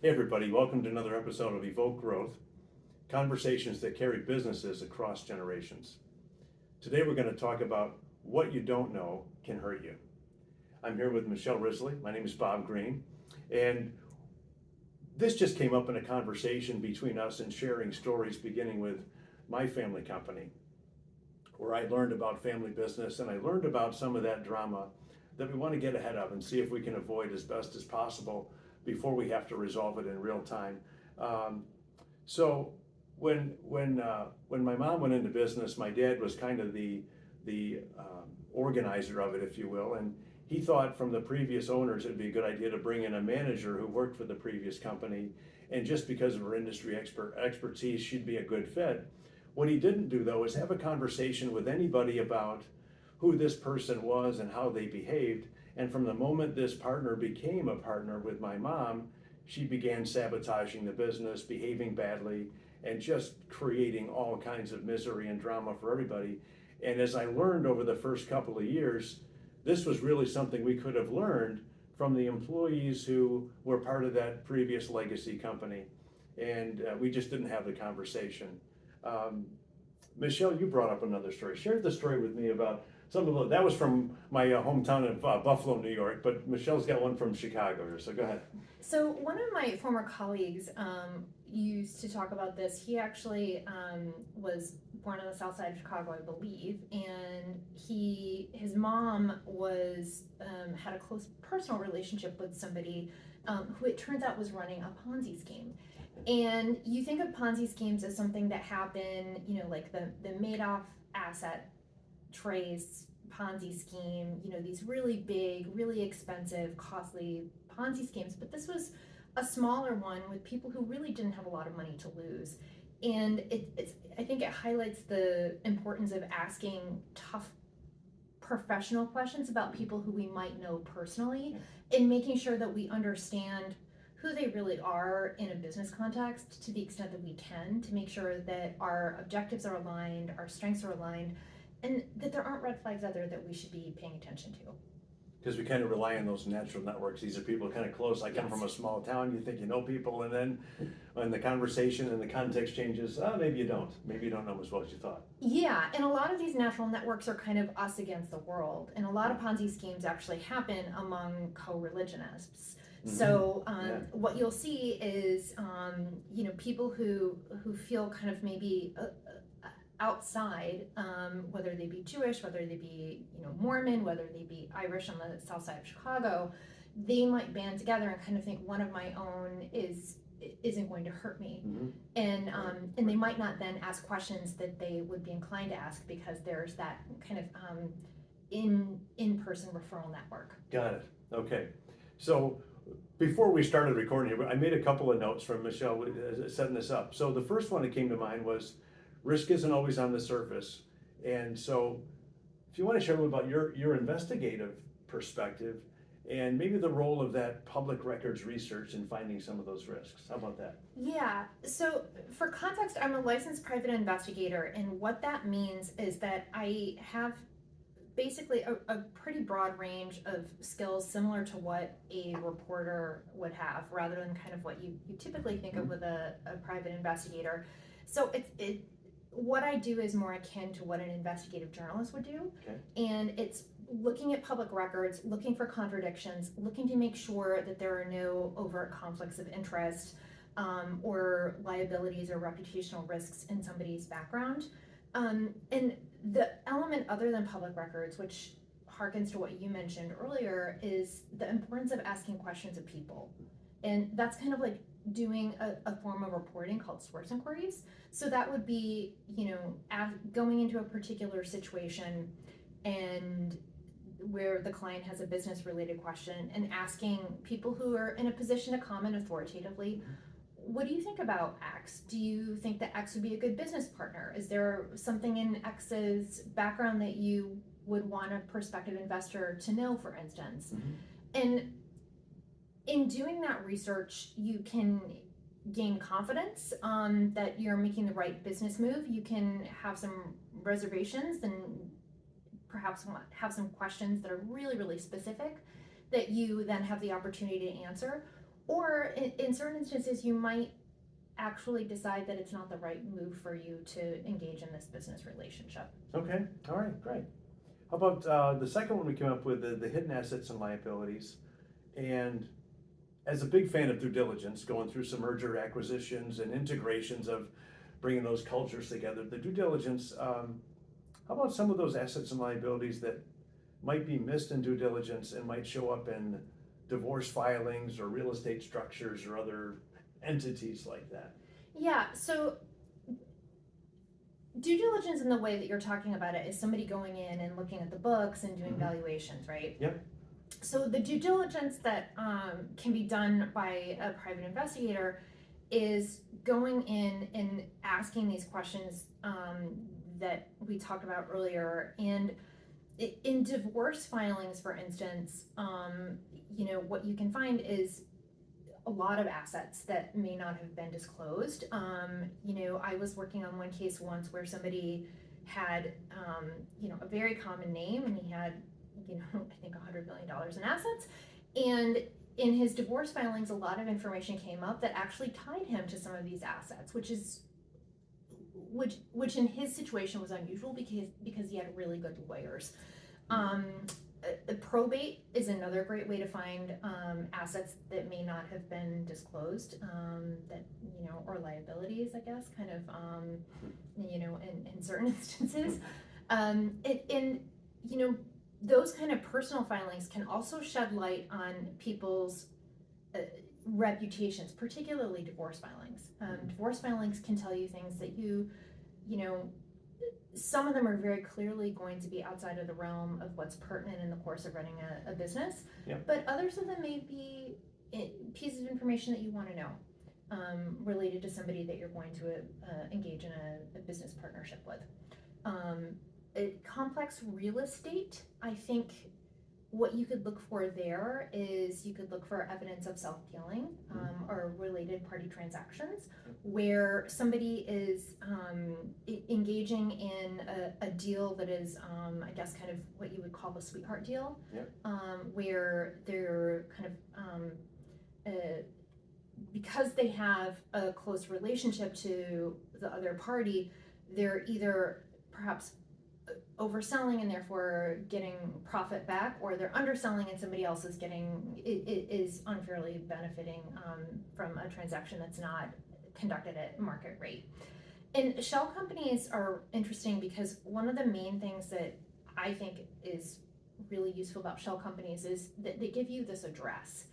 Hey everybody, welcome to another episode of Evoke Growth, conversations that carry businesses across generations. Today we're going to talk about what you don't know can hurt you. I'm here with Michelle Risley. My name is Bob Green, and this just came up in a conversation between us and sharing stories beginning with my family company, where I learned about family business and I learned about some of that drama that we want to get ahead of and see if we can avoid as best as possible before we have to resolve it in real time. So when my mom went into business, my dad was kind of the organizer of it, if you will, and he thought from the previous owners it'd be a good idea to bring in a manager who worked for the previous company, and just because of her industry expertise, she'd be a good fit. What he didn't do though is have a conversation with anybody about who this person was and how they behaved. And from the moment this partner became a partner with my mom, she began sabotaging the business, behaving badly, and just creating all kinds of misery and drama for everybody. And as I learned over the first couple of years, this was really something we could have learned from the employees who were part of that previous legacy company. And we just didn't have the conversation. Michelle, you brought up another story. Share the story with me about some of that was from my hometown of Buffalo, New York, but Michelle's got one from Chicago here, so go ahead. So one of my former colleagues used to talk about this. He actually was born on the south side of Chicago, I believe, and his mom was had a close personal relationship with somebody who it turns out was running a Ponzi scheme. And you think of Ponzi schemes as something that happen, like the Madoff asset trace Ponzi scheme, these really big, really expensive, costly Ponzi schemes. But this was a smaller one with people who really didn't have a lot of money to lose. And I think it highlights the importance of asking tough professional questions about people who we might know personally, and making sure that we understand who they really are in a business context to the extent that we can, to make sure that our objectives are aligned, our strengths are aligned, and that there aren't red flags out there that we should be paying attention to. Because we kind of rely on those natural networks. These are people kind of close. I come from a small town, you think you know people, and then when the conversation and the context changes, maybe you don't. Maybe you don't know as well as you thought. Yeah, and a lot of these natural networks are kind of us against the world, and a lot of Ponzi schemes actually happen among co-religionists. So what you'll see is, people who feel kind of maybe outside, whether they be Jewish, whether they be Mormon, whether they be Irish on the south side of Chicago, they might band together and kind of think one of my own isn't going to hurt me, and they might not then ask questions that they would be inclined to ask because there's that kind of in-person referral network. Got it. Okay. So before we started recording here, I made a couple of notes from Michelle setting this up. So the first one that came to mind was risk isn't always on the surface. And so if you want to share a little about your investigative perspective and maybe the role of that public records research in finding some of those risks. How about that? Yeah, so for context, I'm a licensed private investigator, and what that means is that I have basically a pretty broad range of skills similar to what a reporter would have, rather than kind of what you typically think of with a private investigator. So what I do is more akin to what an investigative journalist would do. Okay. And it's looking at public records, looking for contradictions, looking to make sure that there are no overt conflicts of interest or liabilities or reputational risks in somebody's background. And the element other than public records, which harkens to what you mentioned earlier, is the importance of asking questions of people. And that's kind of like doing a form of reporting called source inquiries. So that would be, going into a particular situation and where the client has a business related question and asking people who are in a position to comment authoritatively, what do you think about X? Do you think that X would be a good business partner? Is there something in X's background that you would want a prospective investor to know, for instance? And in doing that research, you can gain confidence that you're making the right business move. You can have some reservations and perhaps have some questions that are really, really specific that you then have the opportunity to answer. Or in certain instances, you might actually decide that it's not the right move for you to engage in this business relationship. Okay, all right, great. How about the second one we came up with, the hidden assets and liabilities? And as a big fan of due diligence, going through some merger acquisitions and integrations of bringing those cultures together, the due diligence, how about some of those assets and liabilities that might be missed in due diligence and might show up in divorce filings or real estate structures or other entities like that? Yeah, so due diligence in the way that you're talking about it is somebody going in and looking at the books and doing valuations, right? Yep. So the due diligence that can be done by a private investigator is going in and asking these questions that we talked about earlier. And in divorce filings, for instance, what you can find is a lot of assets that may not have been disclosed. I was working on one case once where somebody had, a very common name, and he had, I think $100 million in assets. And in his divorce filings, a lot of information came up that actually tied him to some of these assets, which in his situation was unusual because he had really good lawyers. Probate is another great way to find assets that may not have been disclosed, or liabilities, I guess, kind of, in certain instances. Those kind of personal filings can also shed light on people's reputations, particularly divorce filings. Divorce filings can tell you things that some of them are very clearly going to be outside of the realm of what's pertinent in the course of running a business. Yep. But others of them may be pieces of information that you want to know related to somebody that you're going to engage in a business partnership with. Complex real estate, I think what you could look for there is you could look for evidence of self-dealing or related party transactions where somebody is engaging in a deal that is, I guess, kind of what you would call the sweetheart deal, where they're kind of, because they have a close relationship to the other party, they're either perhaps overselling and therefore getting profit back, or they're underselling and somebody else is unfairly benefiting from a transaction that's not conducted at market rate. And shell companies are interesting because one of the main things that I think is really useful about shell companies is that they give you this address.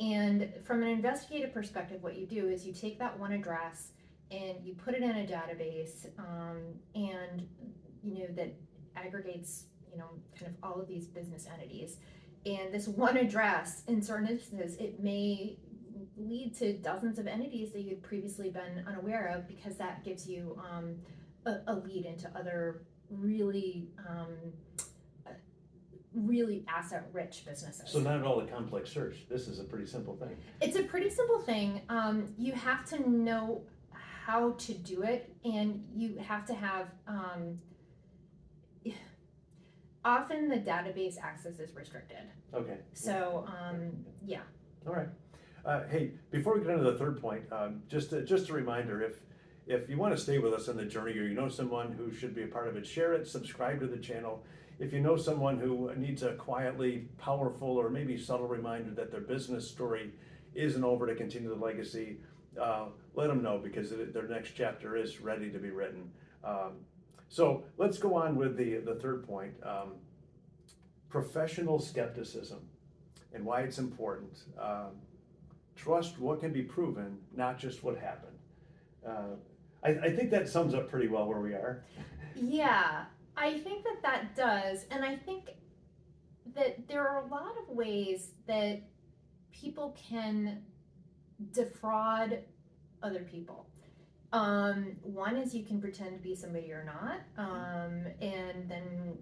And from an investigative perspective, what you do is you take that one address and you put it in a database, and that aggregates, kind of all of these business entities. And this one address, in certain instances, it may lead to dozens of entities that you'd previously been unaware of, because that gives you a lead into other really asset-rich businesses. So not at all a complex search. This is a pretty simple thing. It's a pretty simple thing. You have to know how to do it, and you have to have often the database access is restricted. Okay. So, yeah. All right. Hey, before we get into the third point, just a reminder, if you want to stay with us on the journey, or you know someone who should be a part of it, share it, subscribe to the channel. If you know someone who needs a quietly powerful or maybe subtle reminder that their business story isn't over to continue the legacy, let them know, because their next chapter is ready to be written. So let's go on with the third point, professional skepticism and why it's important. Trust what can be proven, not just what happened. I think that sums up pretty well where we are. Yeah, I think that does. And I think that there are a lot of ways that people can defraud other people. One is you can pretend to be somebody you're not, and then,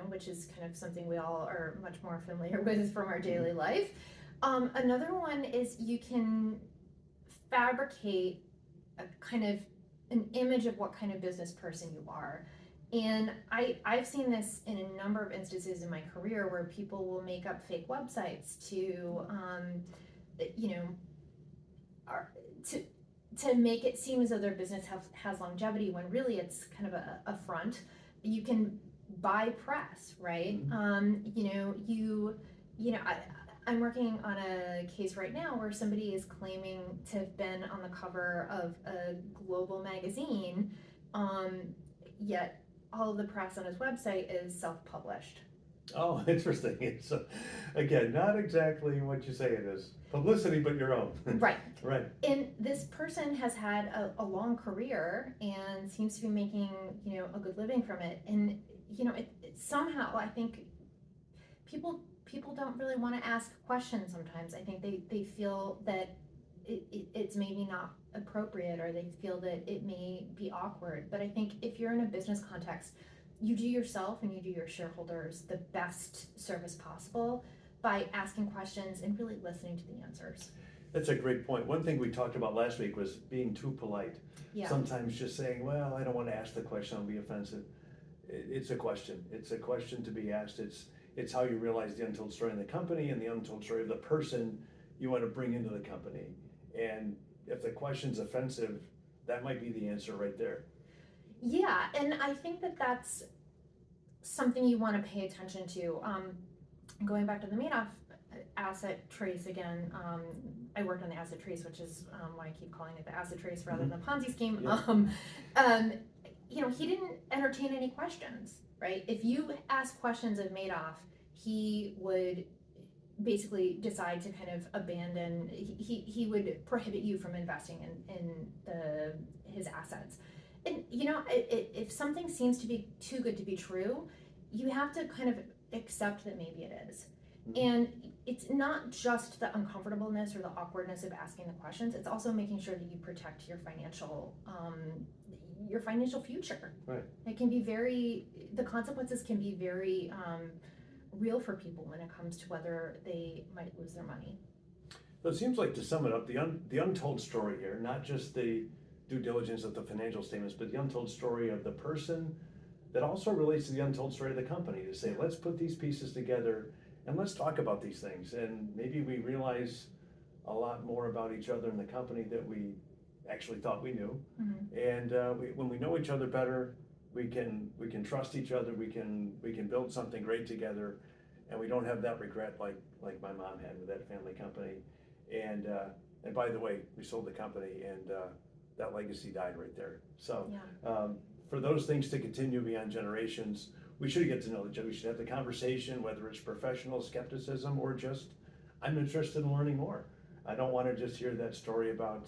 which is kind of something we all are much more familiar with from our daily life. Another one is you can fabricate a kind of an image of what kind of business person you are. And I've seen this in a number of instances in my career where people will make up fake websites to, to make it seem as though their business has longevity when really it's kind of a front. You can buy press, right? I'm working on a case right now where somebody is claiming to have been on the cover of a global magazine, yet all of the press on his website is self-published. Oh, interesting. It's, again, not exactly what you say it is. Publicity, but your own. Right. Right. And this person has had a long career and seems to be making, a good living from it. And, somehow I think people don't really want to ask questions sometimes. I think they feel that it's maybe not appropriate, or they feel that it may be awkward. But I think if you're in a business context, you do yourself and you do your shareholders the best service possible by asking questions and really listening to the answers. That's a great point. One thing we talked about last week was being too polite. Yeah. Sometimes just saying, well, I don't want to ask the question, I'll be offensive. It's a question. It's a question to be asked. It's how you realize the untold story in the company and the untold story of the person you want to bring into the company. And if the question's offensive, that might be the answer right there. Yeah, and I think that's something you want to pay attention to. Going back to the Madoff asset trace again, I worked on the asset trace, which is why I keep calling it the asset trace rather than Ponzi scheme. Yeah. He didn't entertain any questions, right? If you ask questions of Madoff, he would basically decide to kind of abandon, he would prohibit you from investing in his assets. And if something seems to be too good to be true, you have to kind of accept that maybe it is. And it's not just the uncomfortableness or the awkwardness of asking the questions, it's also making sure that you protect your financial future. Right. It can be the consequences can be very real for people when it comes to whether they might lose their money. So it seems like, to sum it up, the untold story here, not just the due diligence of the financial statements, but the untold story of the person that also relates to the untold story of the company, to say, let's put these pieces together and let's talk about these things. And maybe we realize a lot more about each other in the company that we actually thought we knew. And when we know each other better, we can trust each other, we can build something great together, and we don't have that regret like my mom had with that family company. And by the way, we sold the company, and that legacy died right there. So Yeah. For those things to continue beyond generations, we should get to know each other. We should have the conversation, whether it's professional skepticism or just, I'm interested in learning more. I don't want to just hear that story about,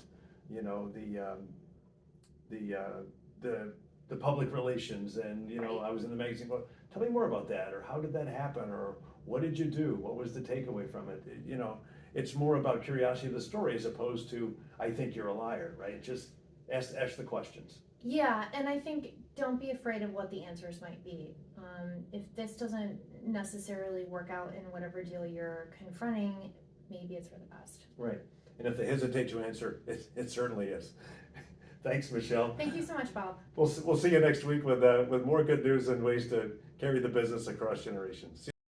the public relations and, Right. I was in the magazine. Well, tell me more about that, or how did that happen, or what did you do? What was the takeaway from it? It's more about curiosity of the story as opposed to, I think you're a liar, right? Just ask the questions. Yeah, and I think don't be afraid of what the answers might be. If this doesn't necessarily work out in whatever deal you're confronting, maybe it's for the best. Right. And if they hesitate to answer, it certainly is. Thanks, Michelle. Thank you so much, Bob. We'll see you next week with more good news and ways to carry the business across generations.